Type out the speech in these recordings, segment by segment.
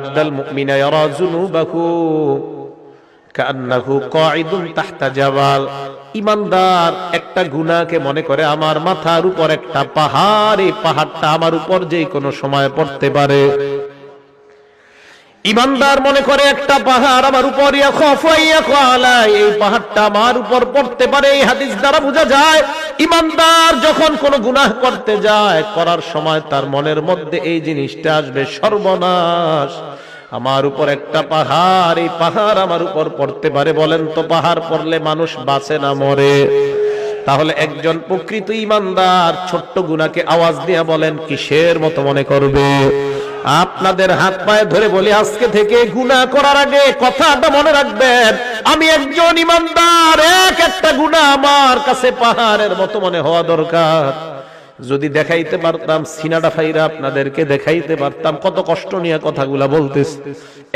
আবদাল মুমিনা ইয়ারা যুনুবাহু কান্নাহু কাঈদুন তাহতা জাবাল। ঈমানদার একটা গুনাহকে মনে করে আমার মাথার উপর একটা পাহাড়, এই পাহাড়টা আমার উপর যে কোনো সময় পড়তে পারে। ঈমানদার মনে করে একটা পাহাড় আমার উপর, এই পাহাড়টা আমার উপর পড়তে পারে। এই হাদিস দ্বারা বোঝা যায় ঈমানদার যখন কোনো গুনাহ করতে যায়, করার সময় তার মনের মধ্যে এই জিনিসটা আসবে, সর্বনাশ, আমার উপর একটা পাহাড়, এই পাহাড় আমার উপর পড়তে পারে। বলেন তো পাহাড় পড়লে মানুষ বাঁচে না মরে? তাহলে একজন প্রকৃত ঈমানদার ছোট্ট গুনাহকে আওয়াজ দিয়ে বলেন কিসের মতো মনে করবে? আপনাদের হাত পায়ে ধরে বলি, আজকে থেকে গুনাহ করার আগে কথাটা মনে রাখবেন, আমি একজন ঈমানদার, একটা গুনাহ আমার কাছে পাহাড়ের মতো মনে হওয়া দরকার। যদি দেখাইতে পারতাম, সিনাটা ফাইরা আপনাদেরকে দেখাইতে পারতাম কত কষ্ট নিয়ে কথাগুলা বলতেছি।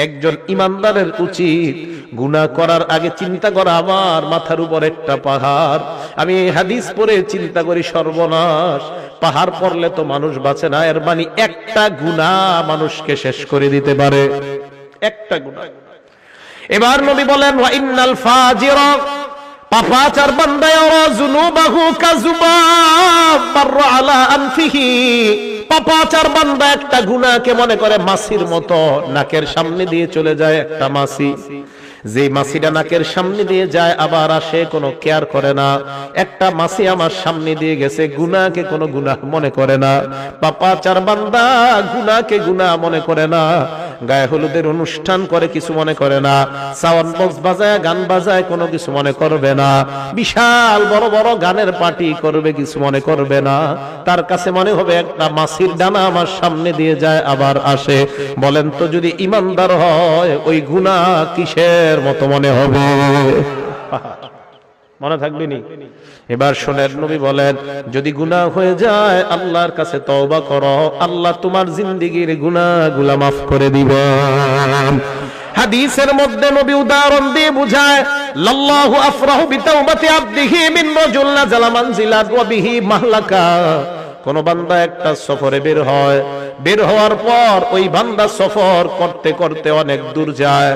একজন ঈমানদারের উচিত গুনাহ করার আগে চিন্তা করা আমার মাথার উপর একটা পাহাড়। আমি এই হাদিস পড়ে চিন্তা করি সর্বনাশ, পাহাড় পড়লে তো মানুষ বাঁচে না, এর মানে একটা গুনাহ মানুষকে শেষ করে দিতে পারে, একটা গুনাহ। এবার নবী বলেন ওয়া ইন্নাল ফাজিরা, পাপাচার বান্দা ইয়ারা যুনুবাহু কাযুবাব মাররা আলা আনফিহি, পাপাচার বান্দা একটা গুনাহকে মনে করে মাছির মতো, নাকের সামনে দিয়ে চলে যায় একটা মাছি, যে মাছিটা নাকের সামনে দিয়ে যায় আবার আসে, কোনো কেয়ার করে না। একটা মাছি আমার সামনে দিয়ে গেছে, গুনাহকে কোনো গুনাহ মনে করে না। পাপাচার বান্দা গুনাহকে গুনাহ মনে করে না, গায়ে হলুদের অনুষ্ঠান করে কিছু মনে করে না, সাউন্ড বক্স বাজায় গান বাজায় কোনো কিছু মনে করবে না, বিশাল বড় বড় গানের পার্টি করবে কিছু মনে করবে না। তার কাছে মনে হবে একটা মাছির ডানা আমার সামনে দিয়ে যায় আবার আসে। বলেন তো যদি ঈমানদার হয় ওই গুনাহ কিসের মতো মনে হবে? মনে থাকবে নি? এবার শোনেন, নবী বলেন যদি গুনাহ হয়ে যায় আল্লাহর কাছে তওবা করো, আল্লাহ তোমার জিন্দেগীর গুনাহগুলো মাফ করে দিবেন। হাদিসের মধ্যে নবী উদাহরণ দিয়ে বুঝায়, লাল্লাহু আফরাহু বিতাওবাতি আবদিহি মিন রাজুল নাযালা মানজিলাত ওয়া বিহি মাহলাকা। কোন বান্দা একটা সফরে বের হয়, বের হওয়ার পর ওই বান্দা সফর করতে করতে অনেক দূর যায়,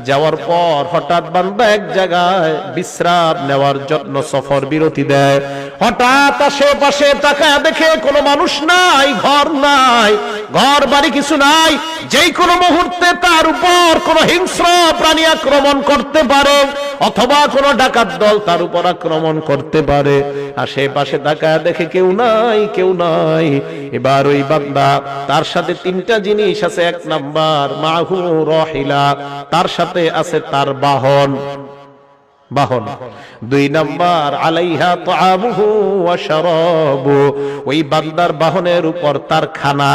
যাওয়ার পর হঠাৎ বান্দা এক জায়গায় বিশ্রাম নেওয়ার জন্য সফর বিরতি দেয়। হঠাৎ আশেপাশে তাকায় দেখে কোনো মানুষ নাই, ঘর নাই, ঘর বাড়ি কিছু নাই। যেই কোনো মুহূর্তে তার উপর কোনো হিংস্র প্রাণী আক্রমণ করতে পারে, অথবা কোনো ডাকাত দল তার উপর আক্রমণ করতে পারে। আশেপাশে তাকায় দেখে কেউ নাই, কেউ নাই। এবার ওই বান্দা, তার সাথে তিনটা জিনিস আছে। এক নাম্বার মাহু রাহিলা, তার সাথে আছে তার বাহন, বাহন। দুই নাম্বার আলাইহা তাআমুহু ওয়া শারাবু, ওই বান্দার বাহনের উপর তার খানা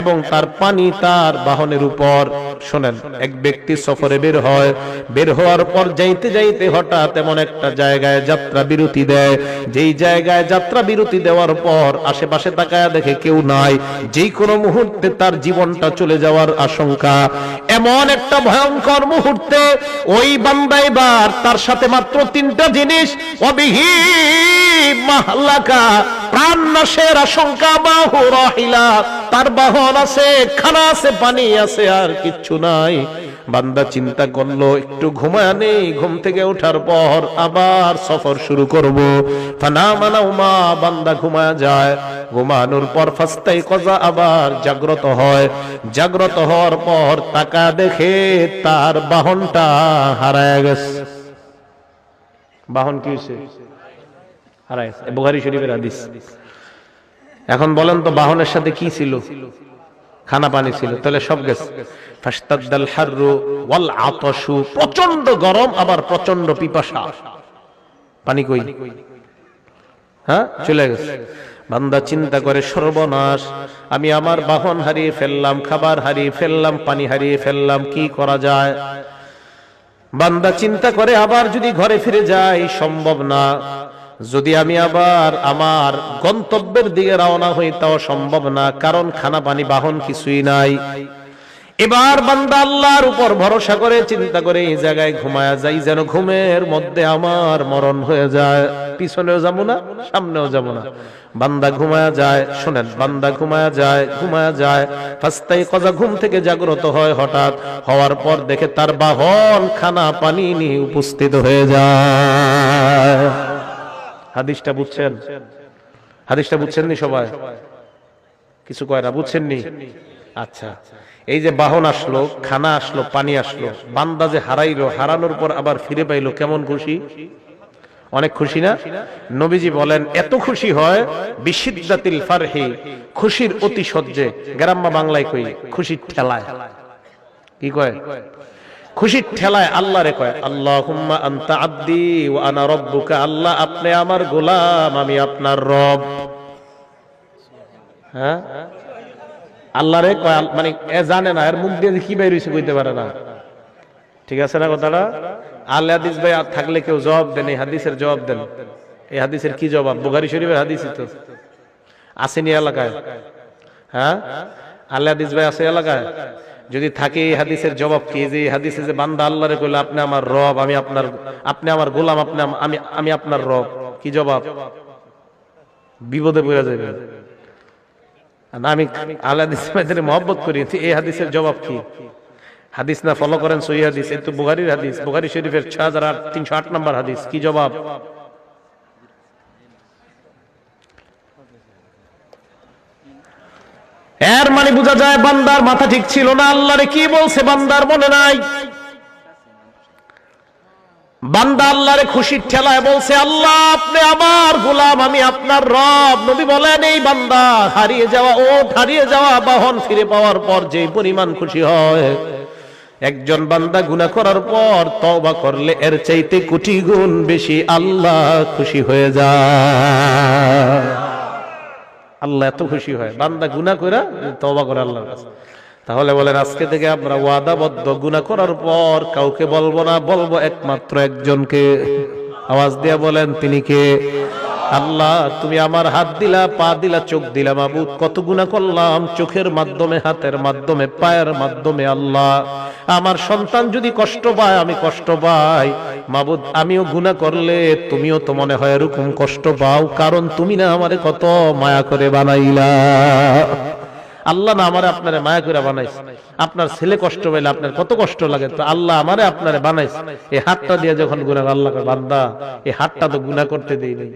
এবং তার পানি তার বাহনের উপর। শুনেন, এক ব্যক্তি সফরে বের হয়, বের হওয়ার পর যাইতে যাইতে হঠাৎ এমন একটা জায়গায় যাত্রা বিরতি দেয়, যেই জায়গায় যাত্রা বিরতি দেওয়ার পর আশেপাশে তাকায়া দেখে কেউ নাই, যেই কোনো মুহূর্তে তার জীবনটা চলে যাওয়ার আশঙ্কা। এমন একটা ভয়ঙ্কর মুহূর্তে ওই বান্দা এবার তার সাথে মাত্র তিনটা জিনিস, ওয়াবিহি মাহলাকা, প্রাণ নাশের আশঙ্কা, বাহু রাহিলা, তার বাহন আছে, খানা আছে, পানি আছে, আর কিচ্ছু নাই। বান্দা চিন্তা করলো একটু ঘুমায় নেই, ঘুম থেকে ওঠার পর আবার সফর শুরু করব। ফানামা নাওমা, বান্দা ঘুমায় যায়, ঘুমানোর পর ফাস্তাইকাযা, আবার জাগ্রত হয়। জাগ্রত হওয়ার পর তাকা দেখে তার বাহনটা হারায় গেছে। বাহন কি হয়েছে? হারায় গেছে। বুখারী শরীফের হাদিস। এখন বলেন তো বাহনের সাথে কি ছিল? খানা পানি ছিল, তাহলে সব গেছে। ফাশতাদ্দাল হাররু ওয়াল আতাশু, প্রচন্ড গরম আবার প্রচন্ড পিপাসা, পানি কই? হ্যাঁ, চলে গেছে। বান্দা চিন্তা করে সর্বনাশ, আমি আমার বাহন হারিয়ে ফেললাম, খাবার হারিয়ে ফেললাম, পানি হারিয়ে ফেললাম, কি করা যায়? বান্দা চিন্তা করে আবার যদি ঘরে ফিরে যাই সম্ভব না, যদি আমি আবার আমার গন্তব্যের দিকে রওনা হই তাও সম্ভব না, কারণ খানা পানি বাহন কিছুই নাই। এবার বান্দা আল্লাহর উপর ভরসা করে চিন্তা করে এই জায়গায় ঘুমায়া যাই, যেন ঘুমের মধ্যে আমার মরণ হয়ে যায়, পিছনেও যাবো না সামনেও যাবো না। বান্দা ঘুমায়া যায়, শোনেন, বান্দা ঘুমায়া যায় ফাস্তাই কজা, ঘুম থেকে জাগ্রত হয়। হঠাৎ হওয়ার পর দেখে তার বাহন খানা পানি নিয়ে উপস্থিত হয়ে যায়। হাদিসটা বুঝছেন? হাদিসটা বুঝছেন নি সবাই? কিছু কয় না, বুঝছেন নি? আচ্ছা, এই যে বাহন আসলো, খানা আসলো, পানি আসলো, বান্দা যে হারাইলো, হারানোর পর আবার ফিরে পাইলো, কেমন খুশি? অনেক খুশি না? নবীজি বলেন এত খুশি হয় বিশিদ্দাতিল ফারহি, খুশির অতি সহ্যে। গ্রাম্য বাংলায় কই খুশির ঠেলায়। কি কয়? খুশির ঠেলায় আল্লাহরে কয় আল্লাহুম্মা আনতা আব্দি ওয়া আনা রাব্বুকা, আল্লাহ আপনি আমার গোলাম, আমি আপনার রব। হ্যাঁ, আল্লাহরে কয়, মানে এ জানে না এর মুখ দিয়ে কি বের হইছে কইতে পারে না। ঠিক আছে না কথাটা? আলে হাদিস ভাই থাকলে কেউ জবাব দেন, এই হাদিসের জবাব দেন। এই হাদিসের কি জবাব? বুখারী শরীফের হাদিসই তো আসেনি এলাকায়। হ্যাঁ, আলে হাদিস ভাই আছে এলাকায়? যদি থাকে এই হাদিসের জবাব কি? যে হাদিসে যে বান্দা আল্লাহরে কইলো আপনি আমার রব, আমি আপনার, আপনি আমার গোলাম, আমি আপনার রব, কি জবাব? বিপদে পড়ে যাবে। আমি আলে হাদিস ভাইদের মহব্বত করি, এই হাদিসের জবাব কি? হাদিস না ফলো করেন সহিহ হাদিস, এই তো বুখারীর হাদিস, বুখারী শরীফের 6308 নম্বর হাদিস। কি জবাব? এর মানে বোঝা যায় বান্দার মাথা ঠিক ছিল না। আল্লাহরে কি বলছে বান্দার মনে নাই। বান্দা আল্লাহরে খুশির ঠেলায় বলছে আল্লাহ আপনি আমার গোলাম, আমি আপনার রব। নবী বলেন এই বান্দা হারিয়ে যাওয়া বাহন ফিরে পাওয়ার পর যে পরিমাণ খুশি হয়, একজন বান্দা গুনাহ করার পর তওবা করলে এর চাইতে কোটি গুণ বেশি আল্লাহ খুশি হয়ে যায়। আল্লাহ এত খুশি হয় বান্দা গুনাহ করে তওবা করে আল্লাহর কাছে। তাহলে বলেন আজকে থেকে আমরা ওয়াদাবদ্ধ, গুনাহ করার পর কাউকে বলবো না, বলবো একমাত্র একজনকে। আওয়াজ দিয়ে বলেন তিনি কে? আল্লাহ তুমি আমার হাত দিলা, পা দিলা, চোখ দিলা, মাবুদ কত গুনাহ করলাম, চোখের মাধ্যমে, হাতের মাধ্যমে, পায়ের মাধ্যমে। আল্লাহ আমার সন্তান যদি কষ্ট পায়, আমি কষ্ট পাই, মাবুদ আমিও গুনাহ করলে তুমিও তো মনে হয় এরকম কষ্ট পাও, কারণ তুমি না আমারে কত মায়া করে বানাইলা। আল্লাহ না আমারে আপনারে মায়া করে বানাইছে। আপনার ছেলে কষ্ট পাইলে আপনার কত কষ্ট লাগে, তো আল্লাহ আমারে আপনারে বানাইছে। এই হাতটা দিয়ে যখন গুনাহ, আল্লাহ বান্দা এই হাতটা তো গুনাহ করতে দেই নাই।